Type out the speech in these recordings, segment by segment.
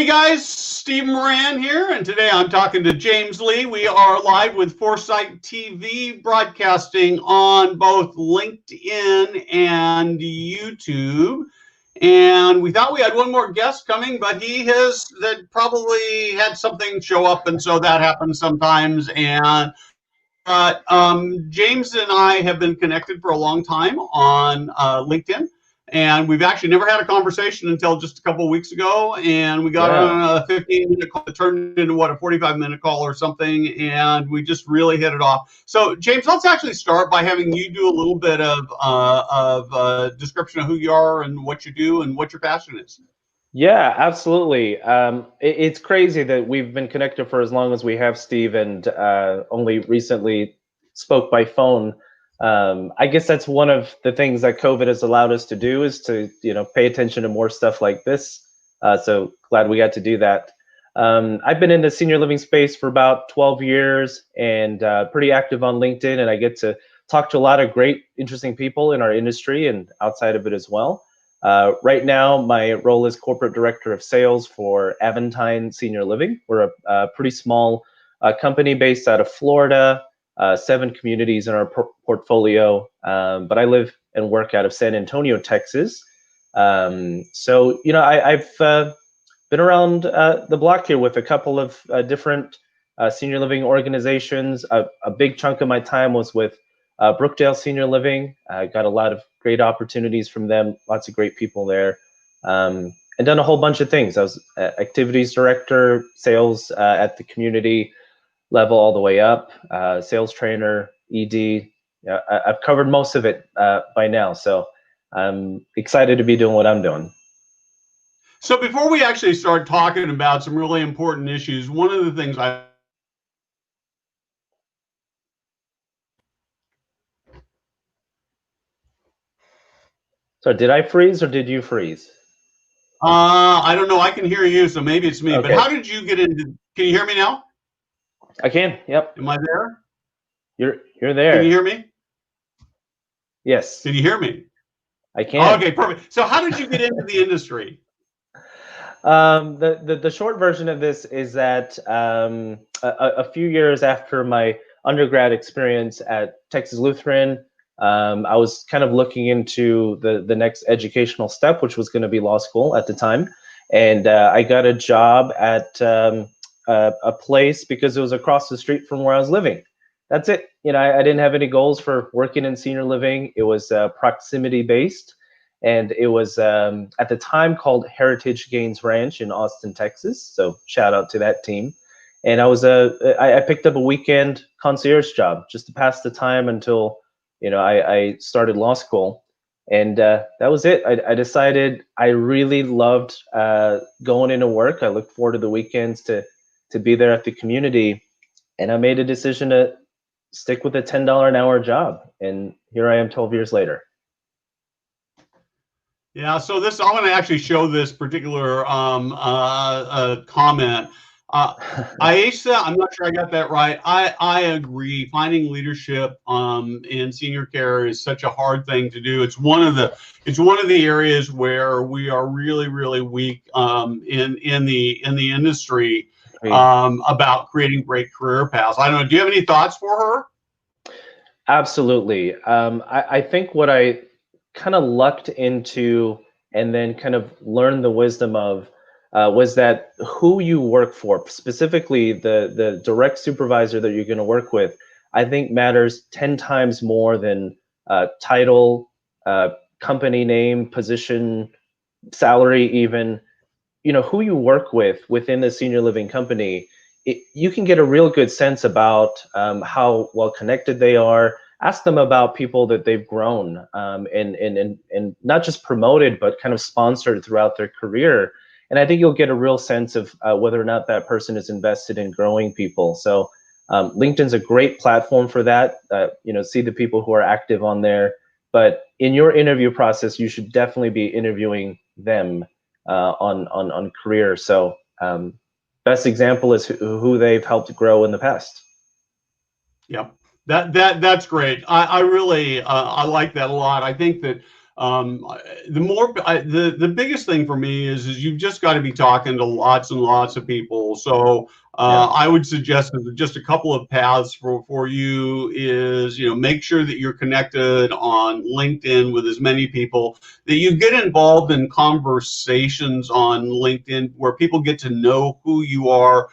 Hey guys, Steve Moran here, and today I'm talking to James Lee. We are live with Foresight TV, broadcasting on both LinkedIn and YouTube. And we thought we had one more guest coming, but he has that probably had something show up, and so that happens sometimes. And James and I have been connected for a long time on LinkedIn, and we've actually never had a conversation until just a couple of weeks ago. And we got on a 15-minute call that turned into a 45-minute call or something, and we just really hit it off. So, James, let's actually start by having you do a little bit of description of who you are and what you do and what your passion is. Yeah, absolutely. It's crazy that we've been connected for as long as we have, Steve, and only recently spoke by phone. I guess that's one of the things that COVID has allowed us to do, is to pay attention to more stuff like this. So glad we got to do that. I've been in the senior living space for about 12 years and pretty active on LinkedIn, and I get to talk to a lot of great, interesting people in our industry and outside of it as well. Right now, my role is corporate director of sales for Aventine Senior Living. We're a pretty small company based out of Florida, 7 communities in our portfolio, but I live and work out of San Antonio, Texas. So, I've been around the block here with a couple of different senior living organizations. A big chunk of my time was with Brookdale Senior Living. I got a lot of great opportunities from them, lots of great people there, and done a whole bunch of things. I was activities director, sales at the community level all the way up, sales trainer, ED. I've covered most of it by now, so I'm excited to be doing what I'm doing. So before we actually start talking about some really important issues, one of the things So did I freeze or did you freeze? I don't know. I can hear you, so maybe it's me. Okay. But how did you get into? Can you hear me now? I can. Yep. Am I there? You're there. Can you hear me? Yes. Can you hear me? I can. Okay, perfect. So how did you get into the industry? The short version of this is that a few years after my undergrad experience at Texas Lutheran, I was kind of looking into the next educational step, which was going to be law school at the time. And I got a job at a place because it was across the street from where I was living. That's it. I didn't have any goals for working in senior living. It was proximity based. And it was at the time called Heritage Gains Ranch in Austin, Texas. So shout out to that team. And I picked up a weekend concierge job just to pass the time until I started law school. And that was it. I decided I really loved going into work. I looked forward to the weekends to be there at the community. And I made a decision to stick with a $10 an hour job. And here I am 12 years later. Yeah, so I'm going to actually show this particular comment. Aisha, I'm not sure I got that right. I agree. Finding leadership in senior care is such a hard thing to do. It's one of the areas where we are really, really weak in the industry about creating great career paths. I don't know. Do you have any thoughts for her? Absolutely. I think what I kind of lucked into and then kind of learned the wisdom of was that who you work for, specifically the direct supervisor that you're going to work with, I think matters 10 times more than title, company name, position, salary, even. Who you work with within the senior living company, you can get a real good sense about how well connected they are. Ask them about people that they've grown and not just promoted, but kind of sponsored throughout their career. And I think you'll get a real sense of whether or not that person is invested in growing people. So LinkedIn's a great platform for that. See the people who are active on there. But in your interview process, you should definitely be interviewing them on career. So best example is who they've helped grow in the past. Yep. That's great. I really I like that a lot. I think that The biggest thing for me is you've just got to be talking to lots and lots of people. So I would suggest that just a couple of paths for you is, make sure that you're connected on LinkedIn with as many people, that you get involved in conversations on LinkedIn where people get to know who you are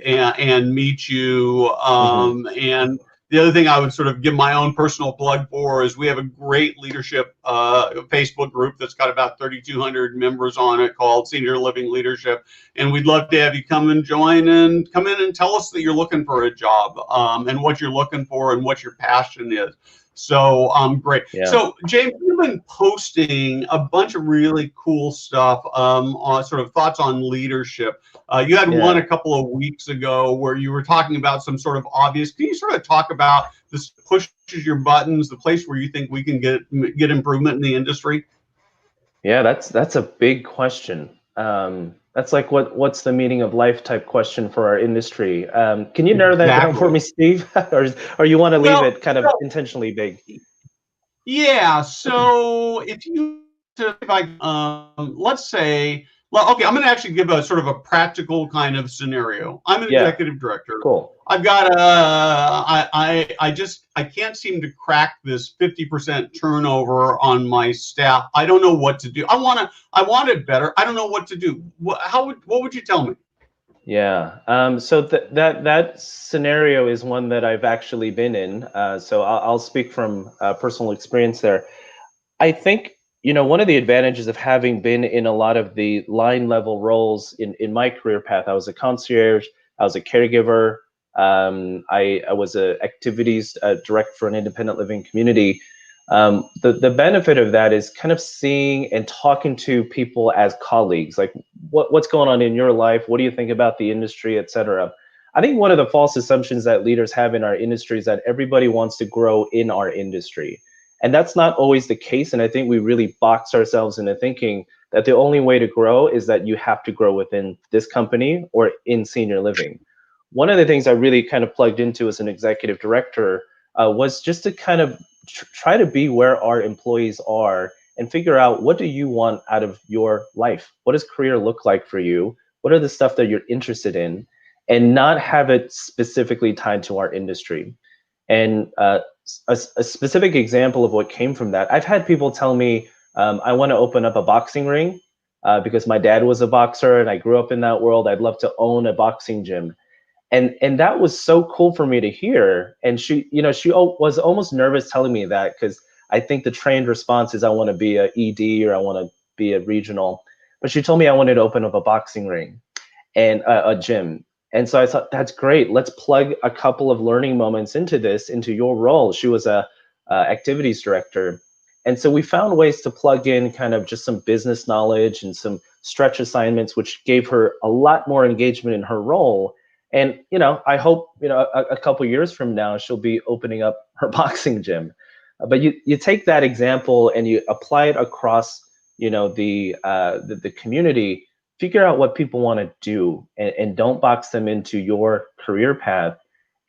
and meet you. And the other thing I would sort of give my own personal plug for is we have a great leadership Facebook group that's got about 3,200 members on it called Senior Living Leadership. And we'd love to have you come and join and come in and tell us that you're looking for a job and what you're looking for and what your passion is. So great. Yeah. So James, you've been posting a bunch of really cool stuff on sort of thoughts on leadership. You had one a couple of weeks ago where you were talking about some sort of obvious. Can you sort of talk about this pushes your buttons, the place where you think we can get improvement in the industry? Yeah, that's a big question. That's like what's the meaning of life type question for our industry. Can you narrow that down for me, Steve? or you want to leave it kind of intentionally big? Yeah. So if let's say, well, okay, I'm going to actually give a sort of a practical kind of scenario. I'm an executive director. Cool. I've got I can't seem to crack this 50% turnover on my staff. I don't know what to do. I want it better. I don't know what to do. What would you tell me? Yeah. So that scenario is one that I've actually been in. So I'll speak from personal experience there. I think, one of the advantages of having been in a lot of the line level roles in my career path, I was a concierge, I was a caregiver, I was a activities director for an independent living community. The benefit of that is kind of seeing and talking to people as colleagues, like what's going on in your life, what do you think about the industry, et cetera. I think one of the false assumptions that leaders have in our industry is that everybody wants to grow in our industry. And that's not always the case. And I think we really box ourselves into thinking that the only way to grow is that you have to grow within this company or in senior living. One of the things I really kind of plugged into as an executive director was just to kind of try to be where our employees are and figure out, what do you want out of your life? What does career look like for you? What are the stuff that you're interested in? And not have it specifically tied to our industry. And a specific example of what came from that, I've had people tell me, I want to open up a boxing ring because my dad was a boxer and I grew up in that world. I'd love to own a boxing gym. And that was so cool for me to hear. And she was almost nervous telling me that, because I think the trained response is I want to be a ED or I want to be a regional. But she told me I wanted to open up a boxing ring and a gym. And so I thought, that's great. Let's plug a couple of learning moments into your role. She was a activities director. And so we found ways to plug in kind of just some business knowledge and some stretch assignments, which gave her a lot more engagement in her role. And, I hope, a couple of years from now, she'll be opening up her boxing gym. But you take that example and you apply it across, the community. Figure out what people want to do and don't box them into your career path.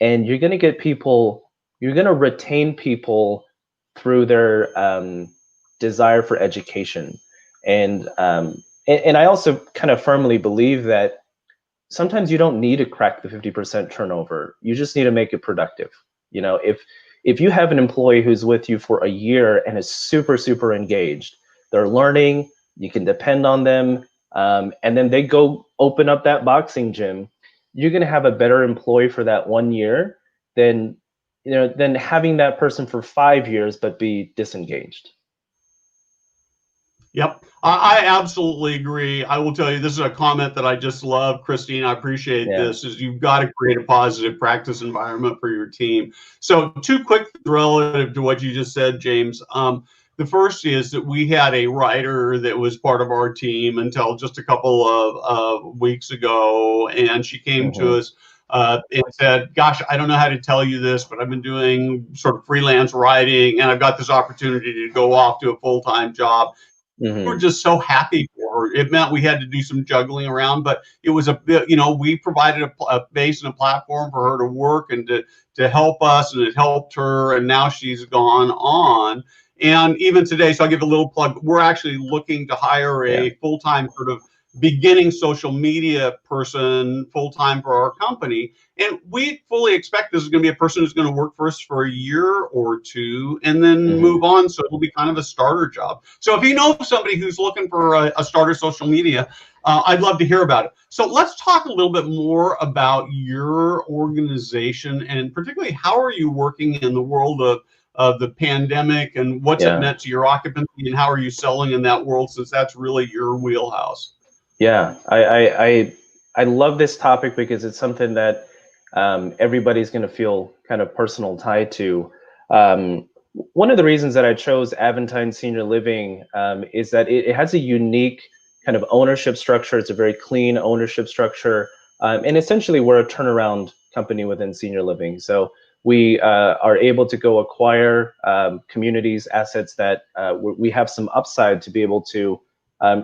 And you're going to get people, you're going to retain people through their desire for education. And I also kind of firmly believe that sometimes you don't need to crack the 50% turnover. You just need to make it productive. If you have an employee who's with you for a year and is super, super engaged, they're learning, you can depend on them, and then they go open up that boxing gym, you're going to have a better employee for that 1 year than having that person for 5 years but be disengaged. Yep, I absolutely agree. I will tell you, this is a comment that I just love, Christine. I appreciate this. Is you've got to create a positive practice environment for your team. So 2 quick relative to what you just said, James. The first is that we had a writer that was part of our team until just a couple of weeks ago, and she came to us and said, gosh, I don't know how to tell you this, but I've been doing sort of freelance writing, and I've got this opportunity to go off to a full-time job. We were just so happy for her. It meant we had to do some juggling around, but it was a bit, we provided a base and a platform for her to work and to help us, and it helped her, and now she's gone on. And even today, so I'll give a little plug, we're actually looking to hire a full-time sort of beginning social media person full-time for our company. And we fully expect this is going to be a person who's going to work for us for a year or two and then move on. So it'll be kind of a starter job. So if you know somebody who's looking for a starter social media, I'd love to hear about it. So let's talk a little bit more about your organization, and particularly how are you working in the world of the pandemic, and what's it meant to your occupancy, and how are you selling in that world, since that's really your wheelhouse? Yeah, I love this topic because it's something that everybody's going to feel kind of personal tied to. One of the reasons that I chose Aventine Senior Living is that it has a unique kind of ownership structure. It's a very clean ownership structure, and essentially we're a turnaround company within senior living. So we are able to go acquire communities, assets that we have some upside to be able to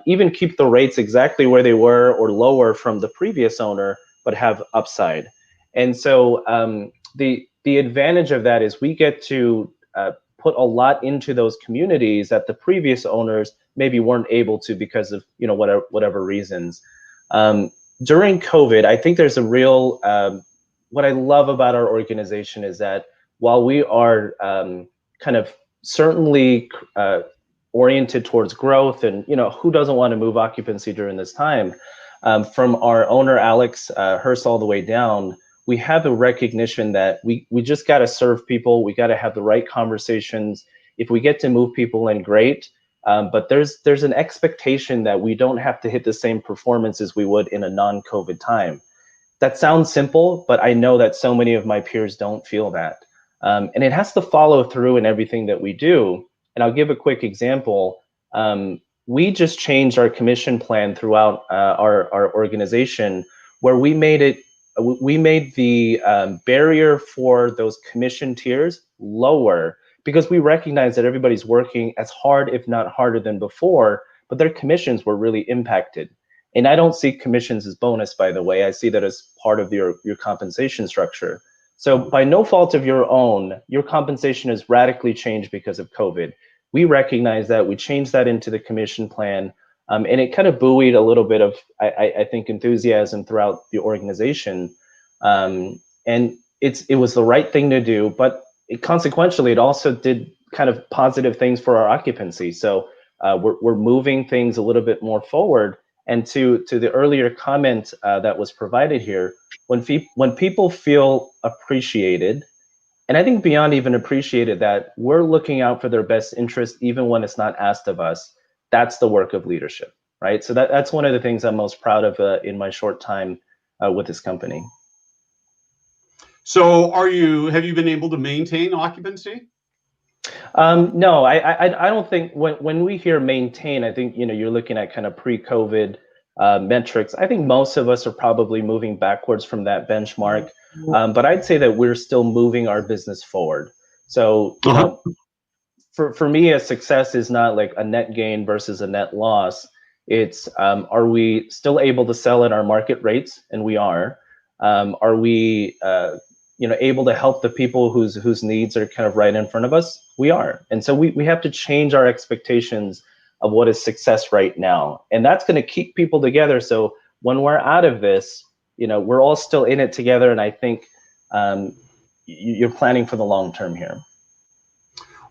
even keep the rates exactly where they were or lower from the previous owner, but have upside. And so the advantage of that is we get to put a lot into those communities that the previous owners maybe weren't able to because of whatever reasons. During COVID, I think there's a real what I love about our organization is that while we are kind of certainly oriented towards growth, and who doesn't want to move occupancy during this time, from our owner Alex Hurst all the way down, we have a recognition that we just got to serve people. We got to have the right conversations. If we get to move people in, great. But there's an expectation that we don't have to hit the same performance as we would in a non-COVID time. That sounds simple, but I know that so many of my peers don't feel that. And it has to follow through in everything that we do. And I'll give a quick example. We just changed our commission plan throughout our organization, where we made the barrier for those commission tiers lower, because we recognize that everybody's working as hard, if not harder than before, but their commissions were really impacted. And I don't see commissions as bonus, by the way. I see that as part of your compensation structure. So by no fault of your own, your compensation has radically changed because of COVID. We recognize that. We changed that into the commission plan. And it kind of buoyed a little bit of, I think, enthusiasm throughout the organization. And it was the right thing to do, but consequentially, it also did kind of positive things for our occupancy. So we're moving things a little bit more forward. And to the earlier comment that was provided here, when people feel appreciated, and I think beyond even appreciated, that we're looking out for their best interest, even when it's not asked of us, that's the work of leadership, right? So that's one of the things I'm most proud of in my short time with this company. So have you been able to maintain occupancy? No, I don't think when we hear maintain, I think you're looking at kind of pre-COVID metrics. I think most of us are probably moving backwards from that benchmark, but I'd say that we're still moving our business forward. So for me, a success is not like a net gain versus a net loss. It's are we still able to sell at our market rates? And we are. Are we able to help the people whose needs are kind of right in front of us? We are. And so we have to change our expectations of what is success right now. And that's going to keep people together. So when we're out of this, we're all still in it together. And I think you're planning for the long term here.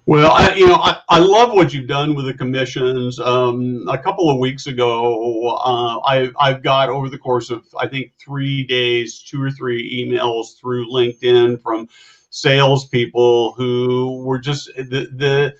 Well, I love what you've done with the commissions. A couple of weeks ago, I've got, over the course of, I think, 3 days, 2 or 3 emails through LinkedIn from salespeople who were just, the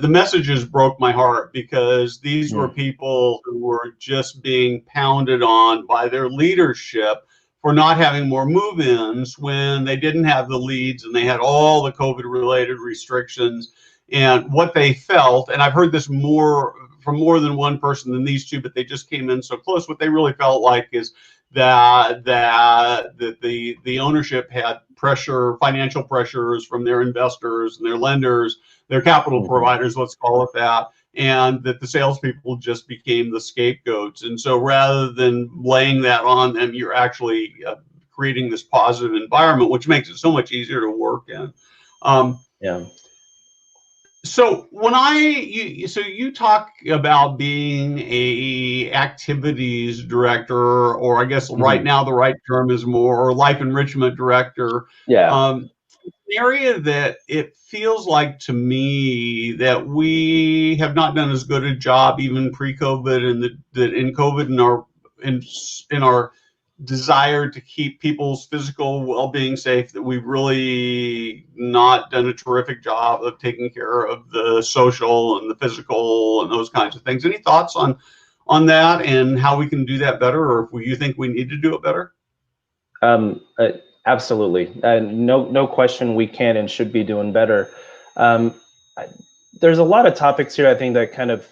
messages broke my heart, because these were people who were just being pounded on by their leadership for not having more move-ins when they didn't have the leads and they had all the COVID-related restrictions. And what they felt, and I've heard this from more than one person than these two, but they just came in so close, what they really felt like is that the ownership had pressure, financial pressures from their investors and their lenders, their capital providers, let's call it that, and that the salespeople just became the scapegoats. And so rather than laying that on them, you're actually creating this positive environment, which makes it so much easier to work in. So when so you talk about being a activities director, or I guess right now the right term is more life enrichment director. Yeah. An area that it feels like to me that we have not done as good a job even pre-COVID, and that in COVID in our desire to keep people's physical well-being safe, that we've really not done a terrific job of taking care of the social and the physical and those kinds of things. Any thoughts on that and how we can do that better, or if you think we need to do it better? Um, uh, Absolutely. No question we can and should be doing better. Um, there's a lot of topics here, I think, that kind of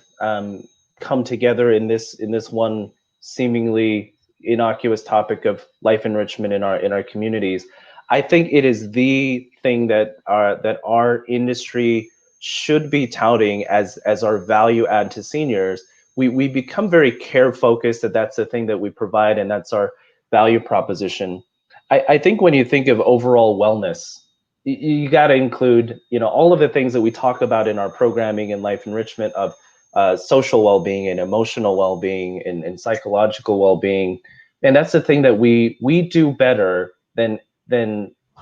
come together in this one seemingly innocuous topic of life enrichment in our communities. I think it is the thing that our industry should be touting as our value add to seniors. We become very care focused, that's the thing that we provide, and that's our value proposition. I think when you think of overall wellness, you got to include, all of the things that we talk about in our programming and life enrichment of social well-being and emotional well-being and psychological well-being. And that's the thing that we do better than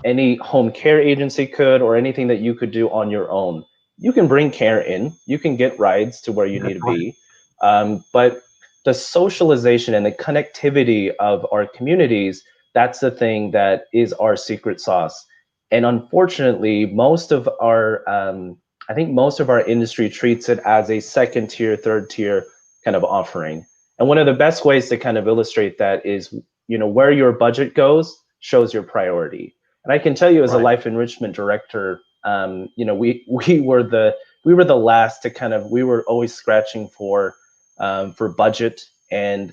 any home care agency could, or anything that you could do on your own. You can bring care in, you can get rides to where you need to be, but the socialization and the connectivity of our communities, that's the thing that is our secret sauce. And unfortunately, I think most of our industry treats it as a second tier, third tier kind of offering. And one of the best ways to kind of illustrate that is, where your budget goes shows your priority. And I can tell you, as a life enrichment director, we were the last to we were always scratching for budget. And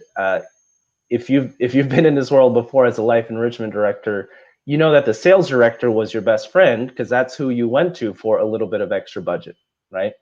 if you've been in this world before as a life enrichment director, you know that the sales director was your best friend, because that's who you went to for a little bit of extra budget, right?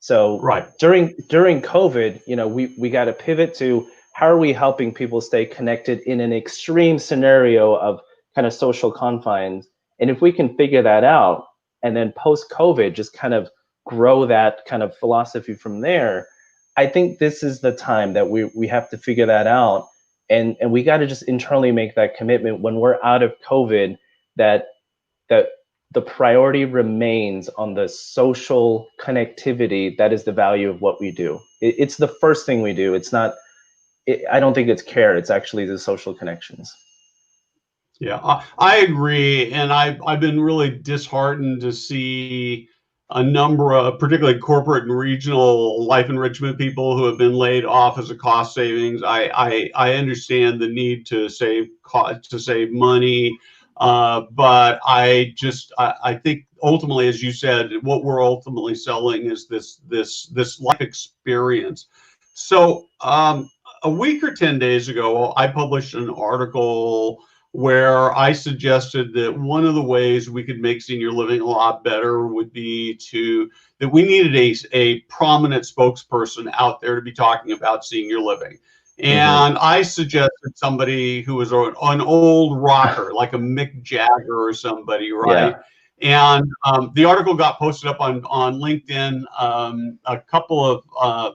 So during COVID, we got to pivot to how are we helping people stay connected in an extreme scenario of kind of social confines. And if we can figure that out, and then post COVID just kind of grow that kind of philosophy from there, I think this is the time that we have to figure that out. And we got to just internally make that commitment when we're out of COVID, that the priority remains on the social connectivity. That is the value of what we do. It's the first thing we do. It's not, I don't think it's care. It's actually the social connections. Yeah, I agree. And I've been really disheartened to see a number of particularly corporate and regional life enrichment people who have been laid off as a cost savings. I understand the need to save money, but I think ultimately, as you said, what we're ultimately selling is this life experience. So a week or 10 days ago, I published an article where I suggested that one of the ways we could make senior living a lot better would be that we needed a prominent spokesperson out there to be talking about senior living. And I suggested somebody who was an old rocker, like a Mick Jagger or somebody, right? Yeah. And the article got posted up on LinkedIn a couple of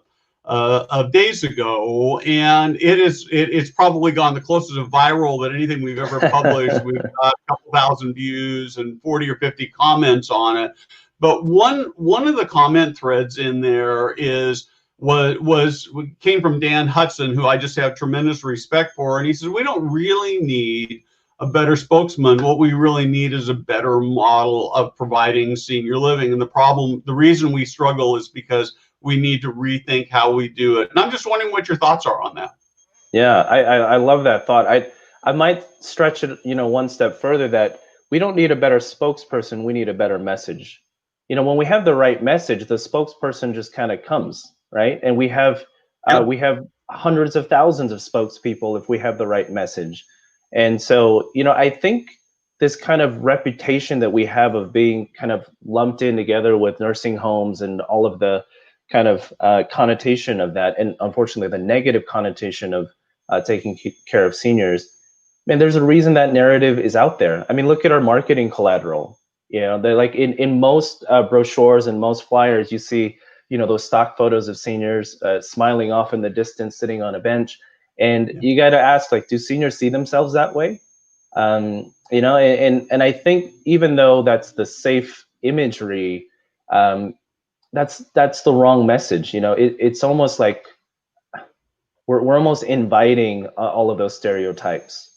days ago, and it's probably gone the closest to viral that anything we've ever published. We've got a couple thousand views and 40 or 50 comments on it. But one of the comment threads in there came from Dan Hudson, who I just have tremendous respect for, and he says, we don't really need a better spokesman. What we really need is a better model of providing senior living. And the reason we struggle is because we need to rethink how we do it. And I'm just wondering what your thoughts are on that. Yeah, I love that thought. I might stretch it, one step further, that we don't need a better spokesperson, we need a better message. When we have the right message, the spokesperson just kind of comes, right? And we have hundreds of thousands of spokespeople if we have the right message. And so, I think this kind of reputation that we have of being kind of lumped in together with nursing homes and all of the kind of connotation of that, and unfortunately the negative connotation of taking care of seniors, man, there's a reason that narrative is out there. I mean, look at our marketing collateral. You know, they're like in most brochures and most flyers, you see, you know, those stock photos of seniors smiling off in the distance, sitting on a bench. And Yeah. you got to ask, like, do seniors see themselves that way? You know, and I think even though that's the safe imagery, that's the wrong message. You know, it's almost like we're almost inviting all of those stereotypes.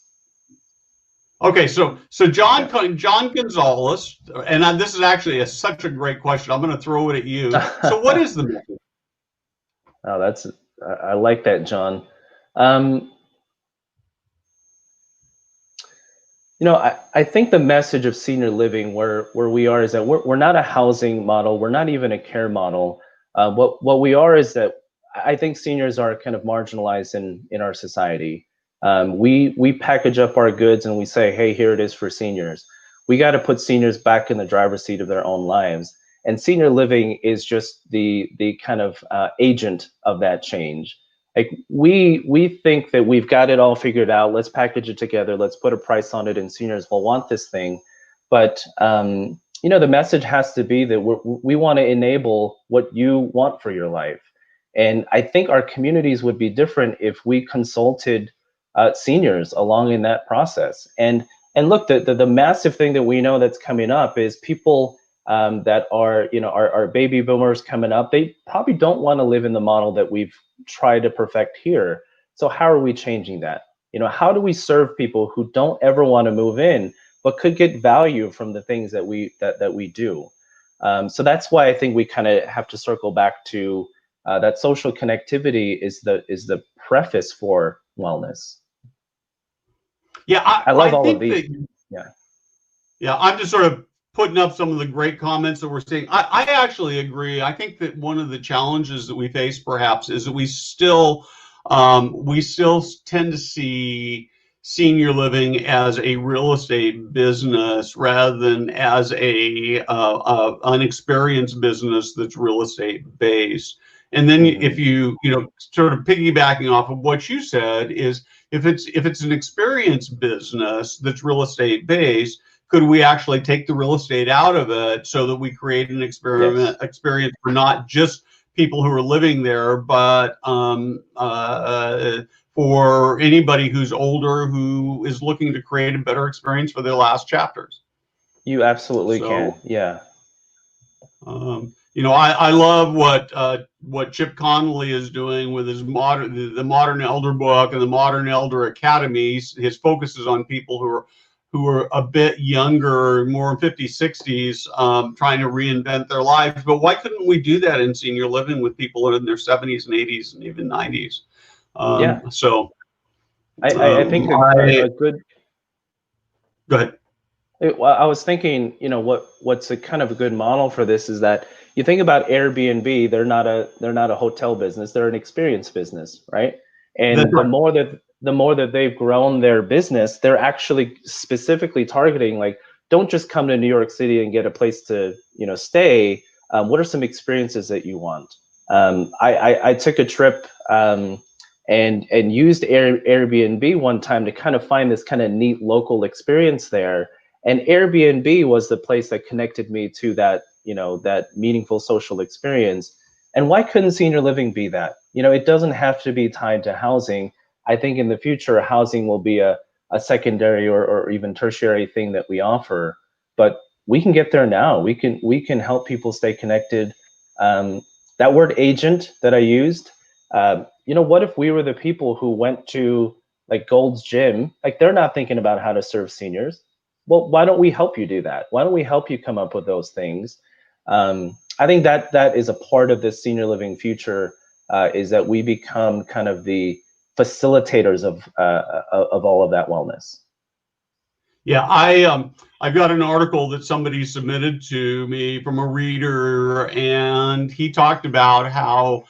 Okay, so John Gonzalez, and this is actually such a great question. I'm going to throw it at you. So, what is the message? Oh, I like that, John. You know, I think the message of senior living where we are is that we're not a housing model. We're not even a care model. What we are is that I think seniors are kind of marginalized in our society. We package up our goods and we say, hey, here it is for seniors. We got to put seniors back in the driver's seat of their own lives. And senior living is just the kind of agent of that change. Like we think that we've got it all figured out. Let's package it together. Let's put a price on it, and seniors will want this thing. But you know, the message has to be that we want to enable what you want for your life. And I think our communities would be different if we consulted seniors along in that process. And look, the massive thing that we know that's coming up is people that are, you know, our baby boomers coming up. They probably don't want to live in the model that we've tried to perfect here. So how are we changing that? You know, how do we serve people who don't ever want to move in, but could get value from the things that we do? So that's why I think we kind of have to circle back to that social connectivity is the preface for wellness. Yeah, I love all of think these. Yeah, I'm just sort of putting up some of the great comments that we're seeing. I actually agree. I think that one of the challenges that we face perhaps is that we still tend to see senior living as a real estate business rather than as a an experienced business that's real estate based. And then if you know, sort of piggybacking off of what you said, is if it's an experienced business that's real estate based, could we actually take the real estate out of it so that we create an experience for not just people who are living there, but for anybody who's older who is looking to create a better experience for their last chapters? You absolutely can. Yeah. You know, I love what Chip Connolly is doing with his the Modern Elder book and the Modern Elder Academy. His focus is on people who are a bit younger, more 50s, 60s, trying to reinvent their lives. But why couldn't we do that in senior living with people in their 70s and 80s and even 90s? So I think a good. Go ahead. Well, I was thinking, you know, what's a kind of a good model for this is that you think about Airbnb. They're not a hotel business. They're an experience business, right? And the more that they've grown their business, they're actually specifically targeting, like, don't just come to New York City and get a place to, you know, stay. What are some experiences that you want? I took a trip and used Airbnb one time to kind of find this kind of neat local experience there. And Airbnb was the place that connected me to that, you know, that meaningful social experience. And why couldn't senior living be that? You know, it doesn't have to be tied to housing. I think in the future, housing will be a secondary or even tertiary thing that we offer. But we can get there now. We can help people stay connected. That word agent that I used, you know, what if we were the people who went to like Gold's Gym? Like, they're not thinking about how to serve seniors. Well, why don't we help you do that? Why don't we help you come up with those things? I think that is a part of this senior living future, is that we become kind of the facilitators of all of that wellness. Yeah, I've got an article that somebody submitted to me from a reader, and he talked about how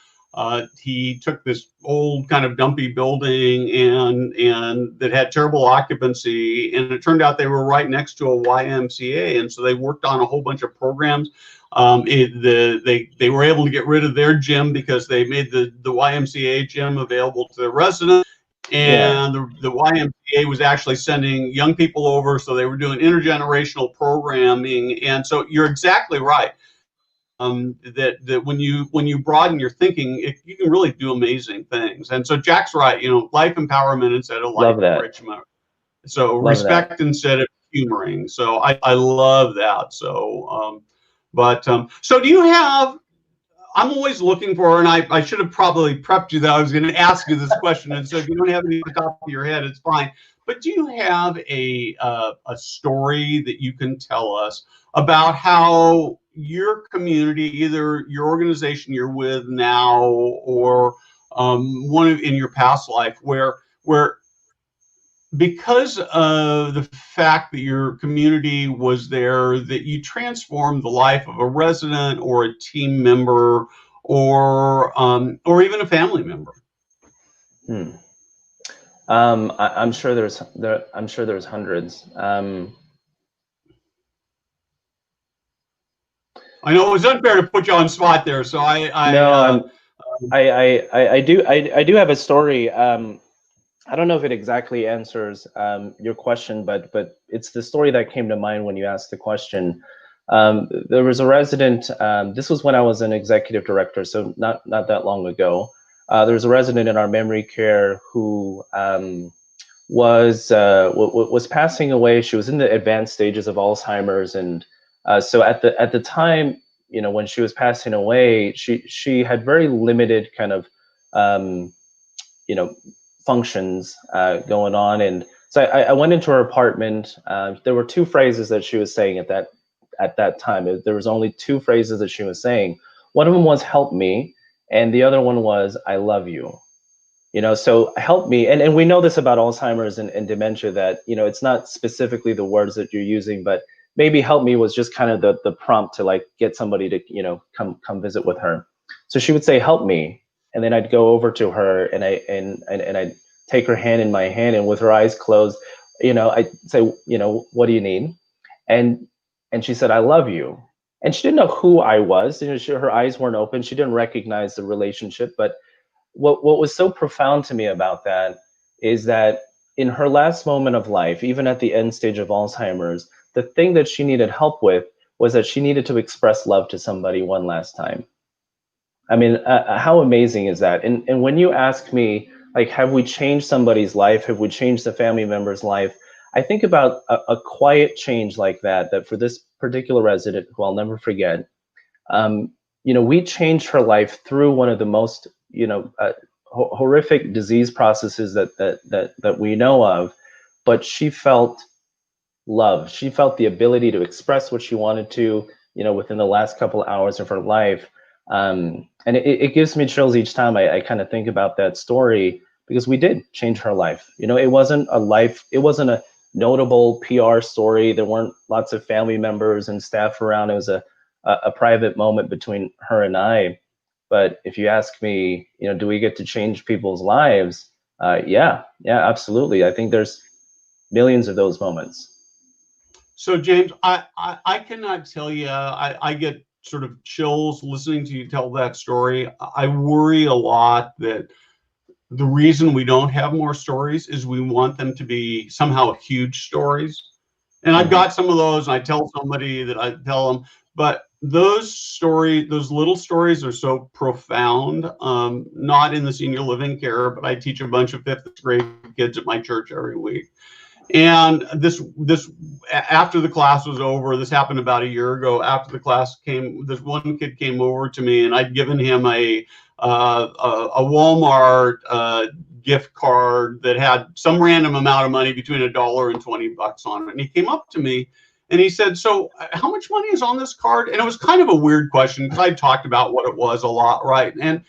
he took this old kind of dumpy building and that had terrible occupancy, and it turned out they were right next to a YMCA, and so they worked on a whole bunch of programs. They were able to get rid of their gym because they made the YMCA gym available to the residents. Yeah. and the YMCA was actually sending young people over, so they were doing intergenerational programming. And so you're exactly right. That when you broaden your thinking, you can really do amazing things. And so Jack's right. Life empowerment instead of life Love that. enrichment. So Love that. respect instead of humoring. So I love that. So so do you have? I'm always looking for, and I should have probably prepped you that I was going to ask you this question. And so if you don't have any at the top of your head, it's fine. But do you have a story that you can tell us about how your community, either your organization you're with now or in your past life, where because of the fact that your community was there, that you transformed the life of a resident or a team member or even a family member? Hmm. I'm sure there's hundreds. I know it was unfair to put you on the spot there, so No, I do have a story. I don't know if it exactly answers your question, but it's the story that came to mind when you asked the question. There was a resident. This was when I was an executive director, so not that long ago. There was a resident in our memory care who was passing away. She was in the advanced stages of Alzheimer's, and so at the time, when she was passing away, she had very limited kind of functions going on. And so I went into her apartment. There were two phrases that she was saying at that time. There was only two phrases that she was saying. One of them was "help me," and the other one was "I love you." So help me. And we know this about Alzheimer's and dementia, that it's not specifically the words that you're using, but maybe "help me" was just kind of the prompt to like get somebody to come visit with her. So she would say "help me," and then I'd go over to her and I'd take her hand in my hand, and with her eyes closed, I'd say, "What do you need?" and she said, "I love you." And she didn't know who I was. Her eyes weren't open. She didn't recognize the relationship. But what was so profound to me about that is that in her last moment of life, even at the end stage of Alzheimer's, the thing that she needed help with was that she needed to express love to somebody one last time. I mean, how amazing is that? And when you ask me, like, have we changed somebody's life? Have we changed a family member's life? I think about a quiet change like that for this particular resident, who I'll never forget. We changed her life through one of the most, horrific disease processes that we know of, but she felt love. She felt the ability to express what she wanted to, within the last couple of hours of her life. And it gives me chills each time I kind of think about that story, because we did change her life. It wasn't a notable PR story. There weren't lots of family members and staff around. It was a private moment between her and I. But if you ask me, do we get to change people's lives? Yeah, absolutely. I think there's millions of those moments. So James, I cannot tell you. I get sort of chills listening to you tell that story. I worry a lot that the reason we don't have more stories is we want them to be somehow huge stories. And I've got some of those, and I tell somebody that I tell them, but those little stories are so profound. Not in the senior living care, but I teach a bunch of 5th grade kids at my church every week. And this after the class was over, this happened about a year ago. After the class came, this one kid came over to me, and I'd given him a Walmart gift card that had some random amount of money between $1 and $20 on it. And he came up to me and he said, "So how much money is on this card?" And it was kind of a weird question, because I talked about what it was a lot, right? And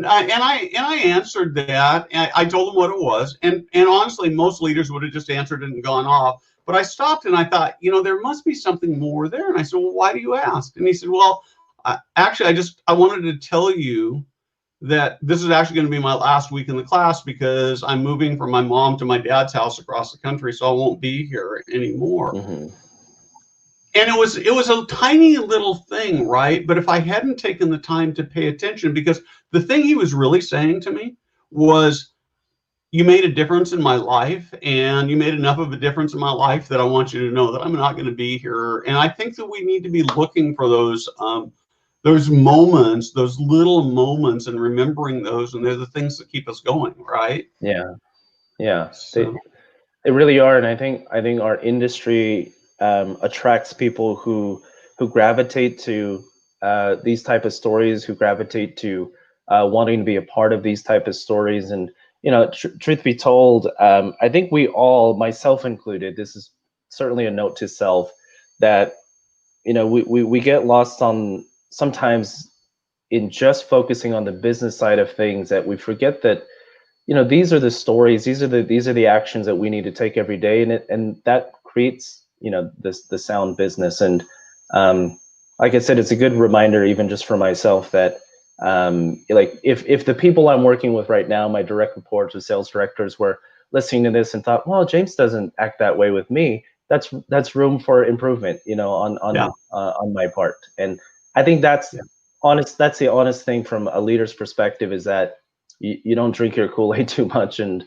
I answered that. And I told him what it was, and honestly, most leaders would have just answered it and gone off. But I stopped and I thought, there must be something more there. And I said, "Well, why do you ask?" And he said, "Well, actually, I wanted to tell you that this is actually going to be my last week in the class, because I'm moving from my mom to my dad's house across the country, so I won't be here anymore." And it was a tiny little thing, right? But if I hadn't taken the time to pay attention, because the thing he was really saying to me was, you made a difference in my life, and you made enough of a difference in my life that I want you to know that I'm not going to be here. And I think that we need to be looking for those moments, those little moments, and remembering those, and they're the things that keep us going, right? Yeah, yeah. So. They really are, and I think our industry attracts people who gravitate to these type of stories, who gravitate to wanting to be a part of these type of stories. And you know, truth be told, I think we all, myself included, this is certainly a note to self, that you know we get lost on sometimes in just focusing on the business side of things, that we forget that, you know, these are the stories, these are the actions that we need to take every day, and that creates, you know, the sound business. And like I said, it's a good reminder, even just for myself, that like if the people I'm working with right now, my direct reports or sales directors, were listening to this and thought, well, James doesn't act that way with me, that's room for improvement, you know, on my part. And I think that's honest. That's the honest thing from a leader's perspective, is that you don't drink your Kool-Aid too much, and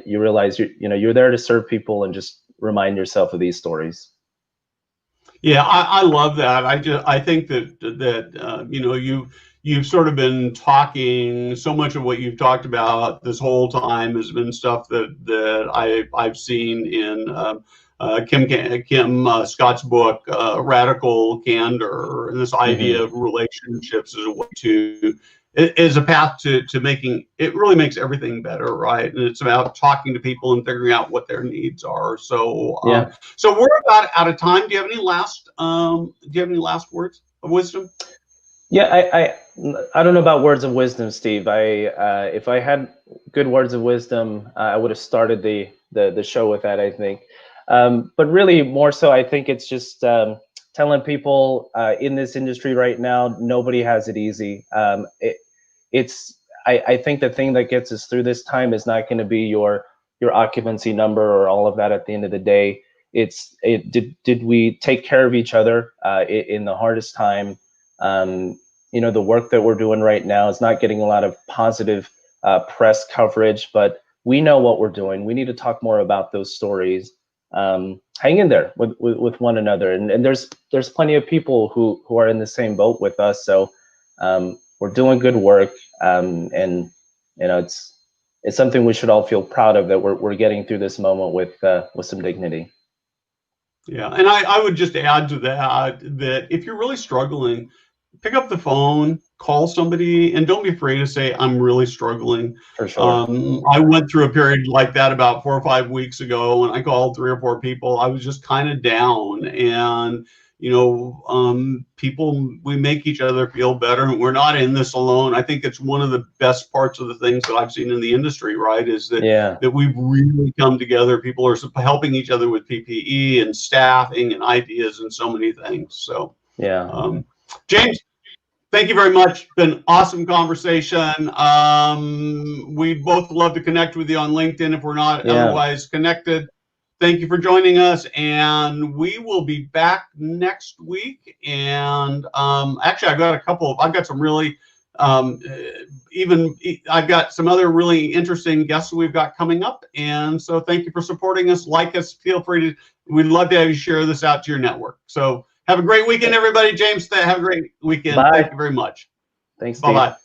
you realize you're there to serve people, and just remind yourself of these stories. Yeah, I love that. I think that you know, you've sort of been talking, so much of what you've talked about this whole time has been stuff that I've seen in Kim Scott's book, Radical Candor, and this idea of relationships as a way to, is a path to making, it really makes everything better, right? And it's about talking to people and figuring out what their needs are. So so we're about out of time. Do you have any last words of wisdom? Yeah, I don't know about words of wisdom, Steve. If I had good words of wisdom, I would have started the show with that, I think. But really, more so, I think it's just telling people in this industry right now, nobody has it easy. I think the thing that gets us through this time is not going to be your occupancy number or all of that. At the end of the day, did we take care of each other in the hardest time? You know, the work that we're doing right now is not getting a lot of positive press coverage, but we know what we're doing. We need to talk more about those stories. Hang in there with one another, and there's plenty of people who are in the same boat with us. So we're doing good work, and you know, it's something we should all feel proud of, that we're getting through this moment with some dignity. Yeah, and I would just add to that if you're really struggling, pick up the phone, call somebody, and don't be afraid to say, I'm really struggling. For sure. I went through a period like that about 4 or 5 weeks ago, when I called 3 or 4 people. I was just kind of down, and you know, people, we make each other feel better, and we're not in this alone. I think it's one of the best parts of the things that I've seen in the industry, right, is that that we've really come together. People are helping each other with PPE and staffing and ideas and so many things. So James, thank you very much. Been an awesome conversation. We'd both love to connect with you on LinkedIn if we're not otherwise connected. Thank you for joining us, and we will be back next week. And actually, I've got some really I've got some other really interesting guests we've got coming up. And so thank you for supporting us. Like us, feel free to, we'd love to have you share this out to your network. So have a great weekend, everybody. James, have a great weekend. Bye. Thank you very much. Thanks, Steve. Bye-bye.